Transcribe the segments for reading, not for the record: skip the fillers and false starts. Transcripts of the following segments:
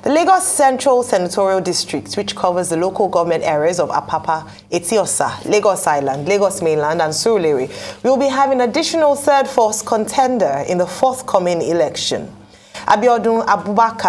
The Lagos Central Senatorial District, which covers the local government areas of Apapa, Etiosa, Lagos Island, Lagos Mainland, and Surulere, will be having additional third force contender in the forthcoming election. Abiodun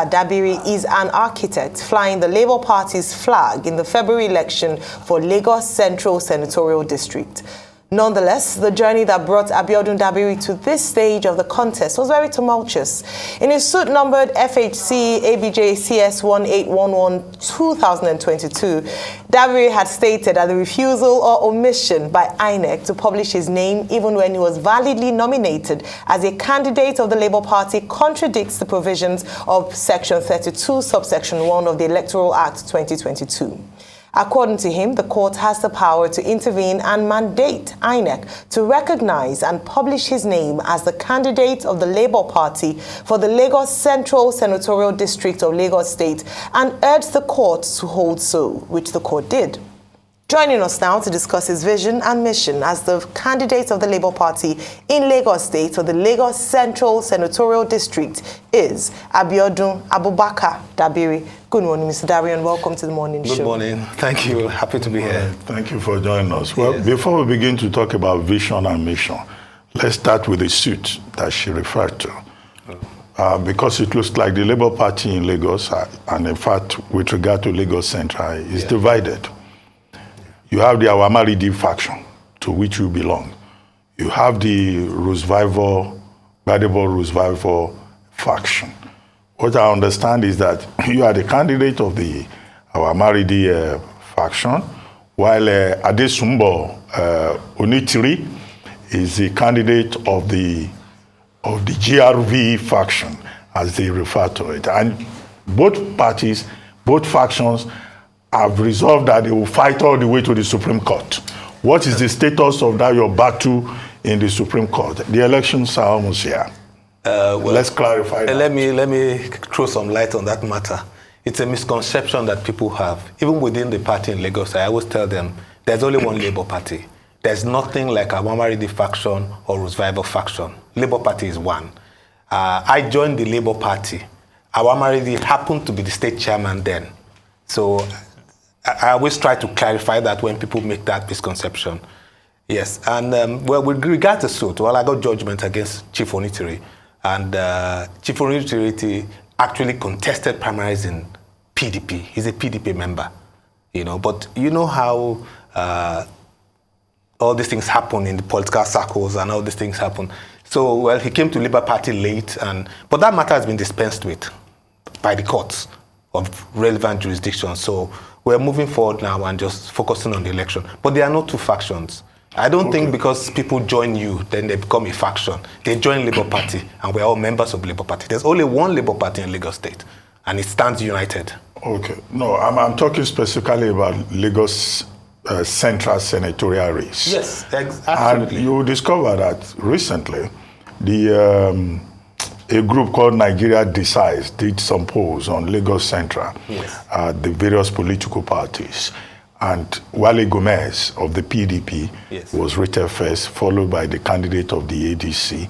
Dabiri is an architect flying the Labour Party's flag in the February election for Lagos Central Senatorial District. Nonetheless, the journey that brought Abiodun Dabiri to this stage of the contest was very tumultuous. In his suit-numbered FHC ABJ CS 1811-2022, Dabiri had stated that the refusal or omission by INEC to publish his name, even when he was validly nominated as a candidate of the Labour Party, contradicts the provisions of Section 32, subsection 1 of the Electoral Act 2022. According to him, the court has the power to intervene and mandate INEC to recognize and publish his name as the candidate of the Labour Party for the Lagos Central Senatorial District of Lagos State and urge the court to hold so, which the court did. Joining us now to discuss his vision and mission as the candidate of the Labour Party in Lagos State or the Lagos Central Senatorial District is Abiodun Dabiri. Good morning, Mr. Dabiri, and welcome to the morning show. Good morning. Thank you. Happy to be here. Thank you for joining us. Well, before we begin to talk about vision and mission, let's start with the suit that she referred to. Because it looks like the Labour Party in Lagos, and in fact, with regard to Lagos Central, is divided. You have the Awamaridi faction, to which you belong. You have the Gbadebo faction. What I understand is that you are the candidate of the Awamaridi faction, while Adesumbo Onitiri is the candidate of the GRV faction, as they refer to it. And both factions have resolved that they will fight all the way to the Supreme Court. What is the status of that, your battle in the Supreme Court? The elections are almost here. Well, let's clarify that. Let me throw some light on that matter. It's a misconception that people have. Even within the party in Lagos, I always tell them, there's only one Labour Party. There's nothing like a Awamaridi faction or Revival faction. Labour Party is one. I joined the Labour Party. Awamaridi happened to be the state chairman then. So I always try to clarify that when people make that misconception. Yes, and well, with regard to suit, well, I got judgment against Chief Onitiri, and Chief Onitiri actually contested primaries in PDP. He's a PDP member, you know, but you know how all these things happen in the political circles and all these things happen. So, well, he came to Labour Party late, but that matter has been dispensed with by the courts of relevant jurisdictions. So we're moving forward now and just focusing on the election. But there are no two factions. I don't think because people join you, then they become a faction. They join Labour Party, and we're all members of Labour Party. There's only one Labour Party in Lagos State, and it stands united. Okay. No, I'm talking specifically about Lagos Central Senatorial race. Yes, absolutely. And you discover that recently, a group called Nigeria Decides did some polls on Lagos Central, the various political parties. And Wale Gomez of the PDP was rated first, followed by the candidate of the ADC.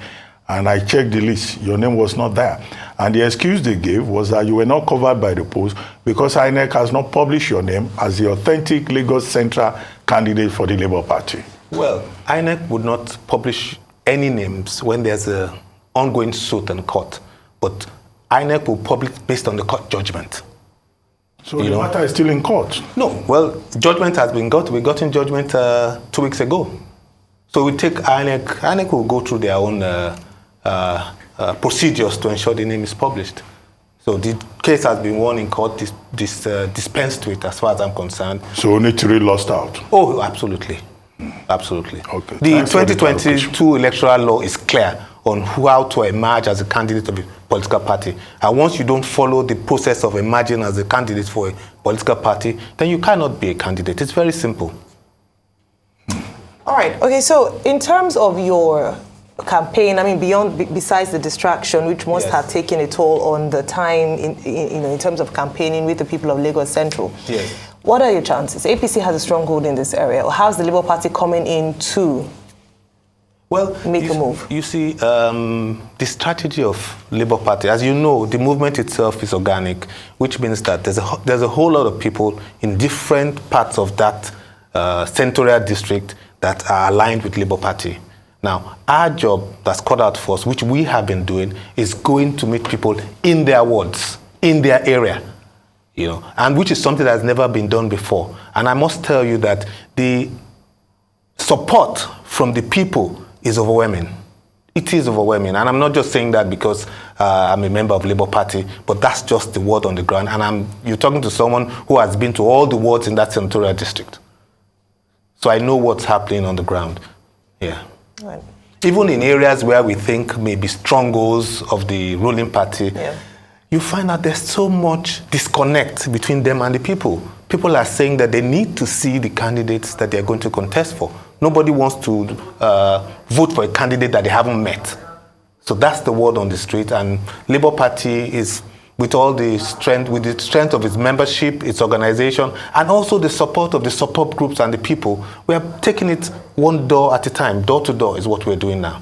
And I checked the list. Your name was not there. And the excuse they gave was that you were not covered by the polls because INEC has not published your name as the authentic Lagos Central candidate for the Labour Party. Well, INEC would not publish any names when there's an ongoing suit in court. But INEC will publish based on the court judgment. So the matter is still in court? No. Well, judgment has been got. We got in judgment 2 weeks ago. So we take INEC. INEC will go through their own procedures to ensure the name is published. So the case has been won in court, dispensed with as far as I'm concerned. So Onitiri lost out? Oh, absolutely. Absolutely. Okay. The 2022 electoral law is clear on how to emerge as a candidate of a political party. And once you don't follow the process of emerging as a candidate for a political party, then you cannot be a candidate. It's very simple. All right. Okay, so in terms of your campaign, I mean, besides the distraction, which must have taken a toll on the time in terms of campaigning with the people of Lagos Central. Yes. What are your chances? APC has a stronghold in this area. How's the Labour Party coming in to Well, make a move? You see, the strategy of Labour Party, as you know, the movement itself is organic, which means that there's a whole lot of people in different parts of that senatorial district that are aligned with Labour Party. Now, our job that's cut out for us, which we have been doing, is going to meet people in their wards, in their area, you know, and which is something that has never been done before. And I must tell you that the support from the people is overwhelming. It is overwhelming. And I'm not just saying that because I'm a member of Labour Party, but that's just the word on the ground. And you're talking to someone who has been to all the wards in that senatorial district. So I know what's happening on the ground. Yeah. Right. Even in areas where we think may be strongholds of the ruling party, you find out there's so much disconnect between them and the people. People are saying that they need to see the candidates that they're going to contest for. Nobody wants to vote for a candidate that they haven't met. So that's the word on the street. And Labour Party is, with all the strength, with the strength of its membership, its organization, and also the support of the support groups and the people, we are taking it one door at a time. Door to door is what we're doing now.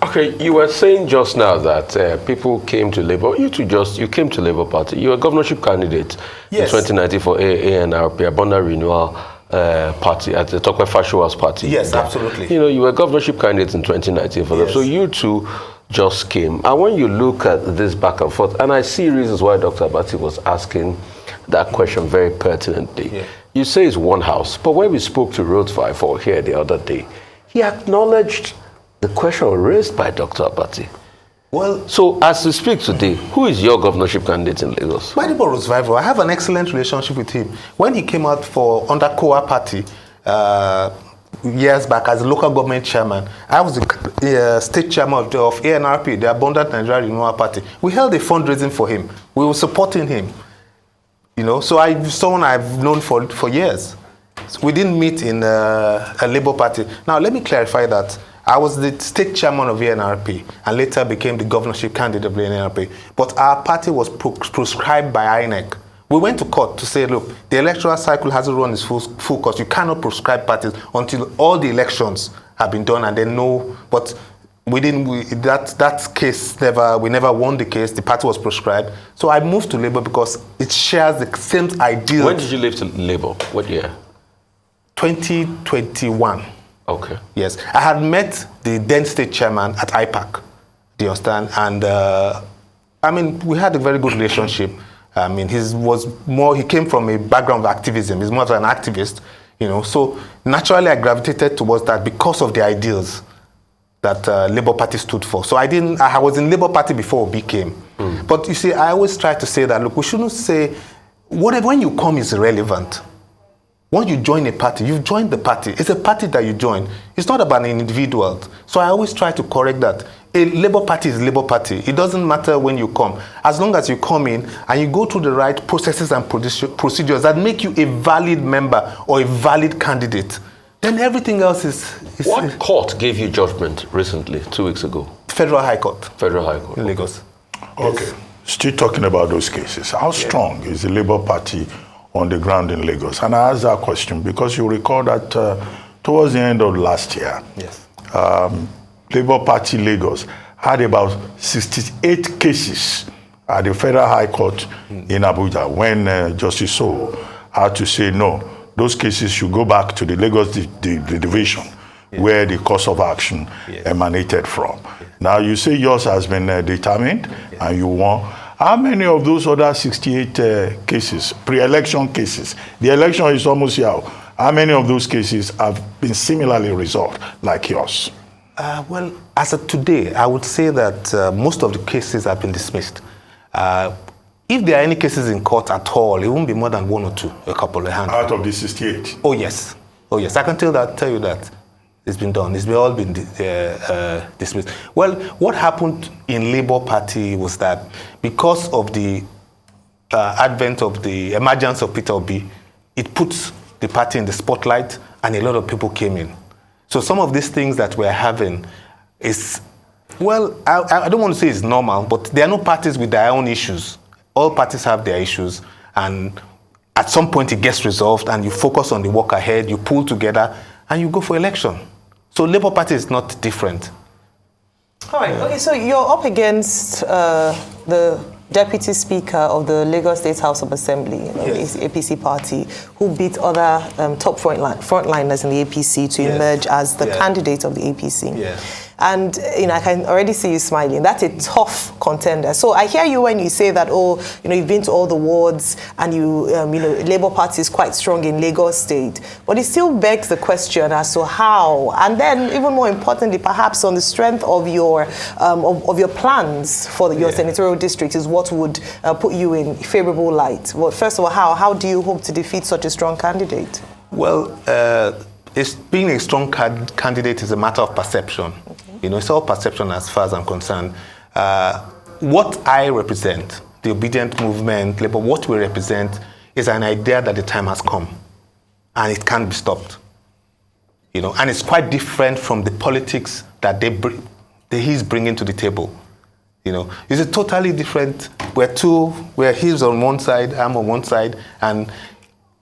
Okay, you were saying just now that people came to Labour. You came to Labour Party. You were a governorship candidate in 2019 for ANRP, Abundant Renewal Party, at the Tokwe Fashowa's party. Yes, absolutely. You know, you were a governorship candidate in 2019 for them. So you two just came. And when you look at this back and forth, and I see reasons why Dr. Abati was asking that question very pertinently. Yeah. You say it's one house, but when we spoke to Rhodes 54 here the other day, he acknowledged the question raised by Dr. Abati. Well, so as we speak today, who is your governorship candidate in Lagos? My neighbor Rhodes 54, I have an excellent relationship with him. When he came out for under COA party years back as a local government chairman, I was the state chairman of ANRP, the Abundant Nigeria Renewal Party. We held a fundraising for him. We were supporting him. You know, so someone I've known for years. So we didn't meet in a Labour Party. Now, let me clarify that. I was the state chairman of ANRP and later became the governorship candidate of ANRP. But our party was proscribed by INEC. We went to court to say, look, the electoral cycle hasn't run its full course. You cannot proscribe parties until all the elections have been done and then no. But we didn't. That case we never won the case. The party was proscribed. So I moved to Labour because it shares the same ideals. When did you leave to Labour? What year? 2021. Okay. Yes, I had met the then state chairman at IPAC. Do you understand? And I mean, we had a very good relationship. I mean, he came from a background of activism. He's more of an activist, you know. So naturally, I gravitated towards that because of the ideals that Labour Party stood for. So I was in Labour Party before Obi came. But you see, I always try to say that, look, we shouldn't say, whatever when you come is irrelevant. Once you join a party, you've joined the party. It's a party that you join. It's not about an individual. So I always try to correct that. A Labour Party is Labour Party. It doesn't matter when you come. As long as you come in and you go through the right processes and procedures that make you a valid member or a valid candidate, then everything else is... What court gave you judgment recently, 2 weeks ago? Federal High Court. Federal High Court. In Lagos. Okay. Yes. Still talking about those cases. How strong is the Labour Party on the ground in Lagos? And I asked that question because you recall that towards the end of last year, Labour Party Lagos had about 68 cases at the Federal High Court in Abuja when Justice So had to say no, those cases should go back to the Lagos the division where the course of action emanated from. Now you say yours has been determined and you won. How many of those other 68 cases, pre-election cases, the election is almost here, how many of those cases have been similarly resolved like yours? Well, as of today, I would say that most of the cases have been dismissed. If there are any cases in court at all, it won't be more than one or two, a couple of handfuls. Out of the 68? Oh, yes. Oh, yes. I can tell you that. It's been done. It's all been dismissed. Well, what happened in Labour Party was that because of the advent of the emergence of Peter Obi, it puts the party in the spotlight and a lot of people came in. So some of these things that we're having is, well, I don't want to say it's normal, but there are no parties with their own issues. All parties have their issues, and at some point it gets resolved and you focus on the work ahead, you pull together and you go for election. So Labour Party is not different. All right. Okay, so you're up against the Deputy Speaker of the Lagos State House of Assembly, Yes. the APC party, who beat other top frontliners in the APC to emerge as the candidate of the APC. Yes. And I can already see you smiling. That's a tough contender. So I hear you when you say that, you've been to all the wards and Labour Party is quite strong in Lagos State. But it still begs the question as to how, and then even more importantly, perhaps on the strength of your plans for your senatorial district is what would put you in favorable light. Well, first of all, how do you hope to defeat such a strong candidate? Well, being a strong candidate is a matter of perception. Okay. It's all perception as far as I'm concerned. What I represent, the obedient movement, Labour, what we represent is an idea that the time has come and it can't be stopped. And it's quite different from the politics that he's bringing to the table. It's a totally different, where he's on one side, I'm on one side, and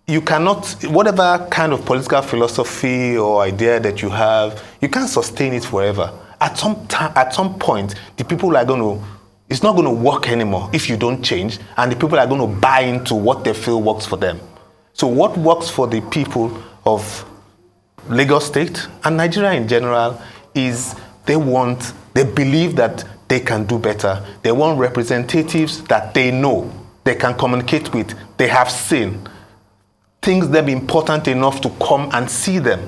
you cannot, whatever kind of political philosophy or idea that you have, you can't sustain it forever. At some point, the people are it's not going to work anymore if you don't change, and the people are going to buy into what they feel works for them. So what works for the people of Lagos State and Nigeria in general is they believe that they can do better. They want representatives that they know, they can communicate with, they have seen, things that be important enough to come and see them.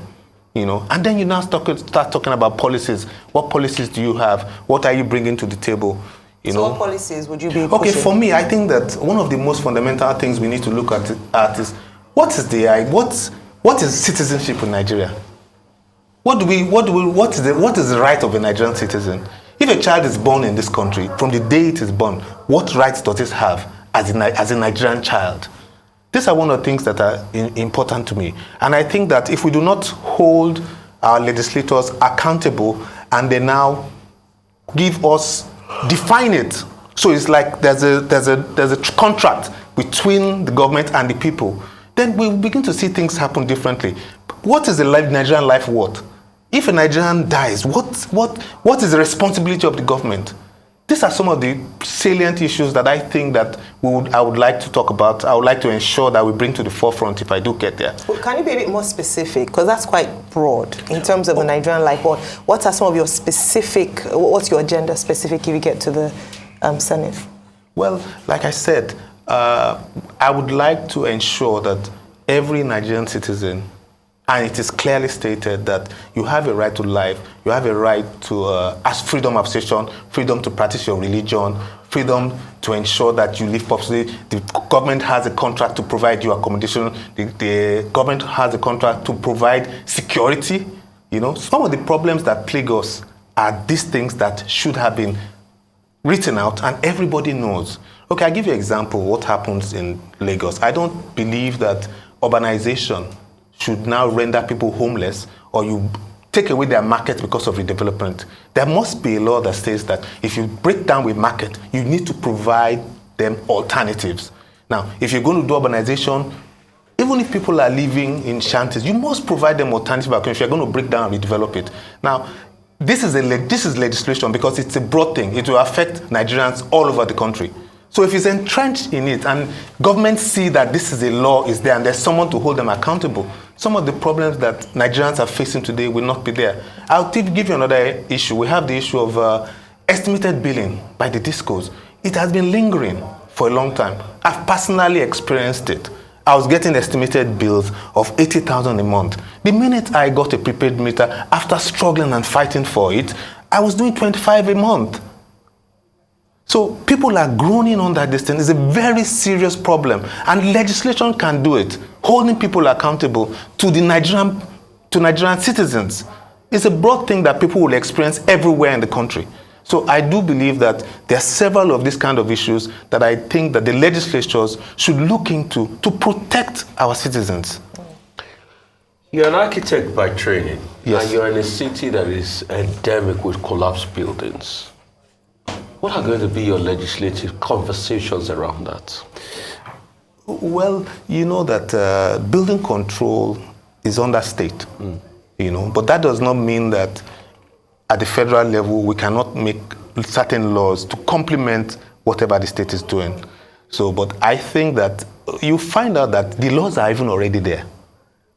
And then you now start talking about policies. What policies do you have? What are you bringing to the table? So what policies would you be pushing? Okay, for me, I think that one of the most fundamental things we need to look at is what is citizenship in Nigeria? What is the right of a Nigerian citizen? If a child is born in this country, from the day it is born, what rights does it have as a Nigerian child? These are one of the things that are important to me. And I think that if we do not hold our legislators accountable and they now define it, so it's like there's a contract between the government and the people, then we begin to see things happen differently. What is the Nigerian life worth? If a Nigerian dies, what is the responsibility of the government? These are some of the salient issues that I think that I would like to talk about. I would like to ensure that we bring to the forefront if I do get there. Well, can you be a bit more specific? Because that's quite broad in terms of the Nigerian life. What are some of your what's your agenda specific if you get to the Senate? Well, like I said, I would like to ensure that every Nigerian citizen, and it is clearly stated that you have a right to life, you have a right to freedom of association, freedom to practice your religion, freedom to ensure that you live properly. The government has a contract to provide you accommodation. The government has a contract to provide security. Some of the problems that plague us are these things that should have been written out and everybody knows. Okay, I'll give you an example of what happens in Lagos. I don't believe that urbanization should now render people homeless or you take away their market because of redevelopment. There must be a law that says that if you break down with market, you need to provide them alternatives. Now, if you're going to do urbanization, even if people are living in shanties, you must provide them alternative if you're going to break down and redevelop it. Now, this is legislation because it's a broad thing. It will affect Nigerians all over the country. So if it's entrenched in it and governments see that this is a law is there and there's someone to hold them accountable, some of the problems that Nigerians are facing today will not be there. I'll give you another issue. We have the issue of estimated billing by the discos. It has been lingering for a long time. I've personally experienced it. I was getting estimated bills of 80,000 a month. The minute I got a prepaid meter, after struggling and fighting for it, I was doing 25 a month. So people are groaning under this thing. It's a very serious problem. And legislation can do it, holding people accountable to Nigerian citizens. It's a broad thing that people will experience everywhere in the country. So I do believe that there are several of these kind of issues that I think that the legislatures should look into to protect our citizens. You're an architect by training. Yes. And you're in a city that is endemic with collapsed buildings. What are going to be your legislative conversations around that? Well, you know that building control is under state. But that does not mean that at the federal level we cannot make certain laws to complement whatever the state is doing. So, but I think that you find out that the laws are even already there.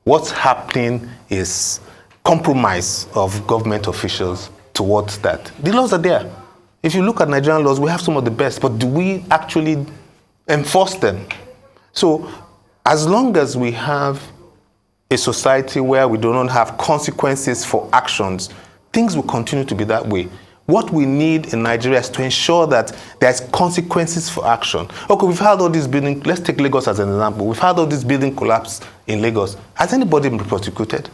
What's happening is compromise of government officials towards that. The laws are there. If you look at Nigerian laws, we have some of the best, but do we actually enforce them? So, as long as we have a society where we do not have consequences for actions, things will continue to be that way. What we need in Nigeria is to ensure that there's consequences for action. Okay, we've had all this building, let's take Lagos as an example. We've had all this building collapse in Lagos. Has anybody been prosecuted?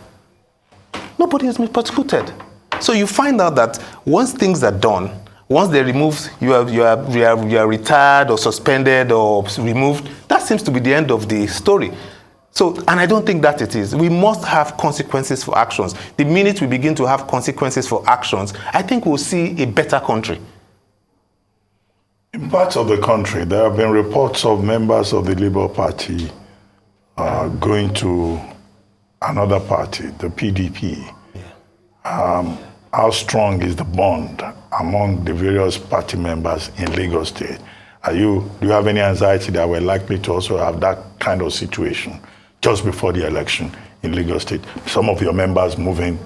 Nobody has been prosecuted. So you find out that once things are done, once they remove, you are retired or suspended or removed, that seems to be the end of the story. So, and I don't think that it is. We must have consequences for actions. The minute we begin to have consequences for actions, I think we'll see a better country. In parts of the country, there have been reports of members of the Labour Party going to another party, the PDP. Yeah. How strong is the bond among the various party members in Lagos State? Do you have any anxiety that we're likely to also have that kind of situation just before the election in Lagos State? Some of your members moving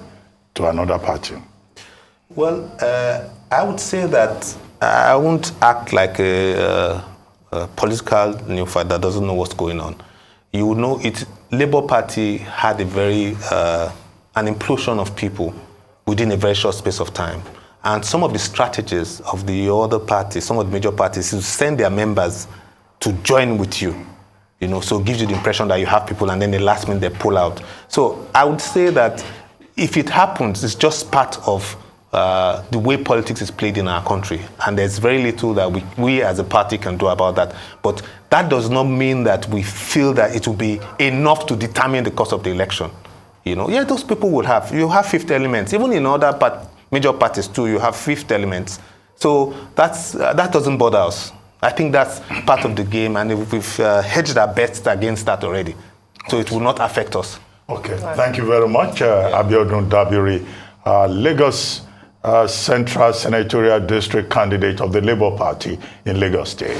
to another party? Well, I would say that I won't act like a political neophyte that doesn't know what's going on. You would know it. Labour Party had a very an implosion of people within a very short space of time. And some of the strategies of the other parties, some of the major parties, is to send their members to join with you. So it gives you the impression that you have people and then the last minute they pull out. So I would say that if it happens, it's just part of the way politics is played in our country. And there's very little that we as a party can do about that. But that does not mean that we feel that it will be enough to determine the course of the election. Yeah, those people will have. You have fifth elements. Even in other major parties too, you have fifth elements. So that doesn't bother us. I think that's part of the game, and we've hedged our bets against that already. So it will not affect us. Okay, thank you very much, Abiodun Dabiri, Lagos Central Senatorial District candidate of the Labour Party in Lagos State.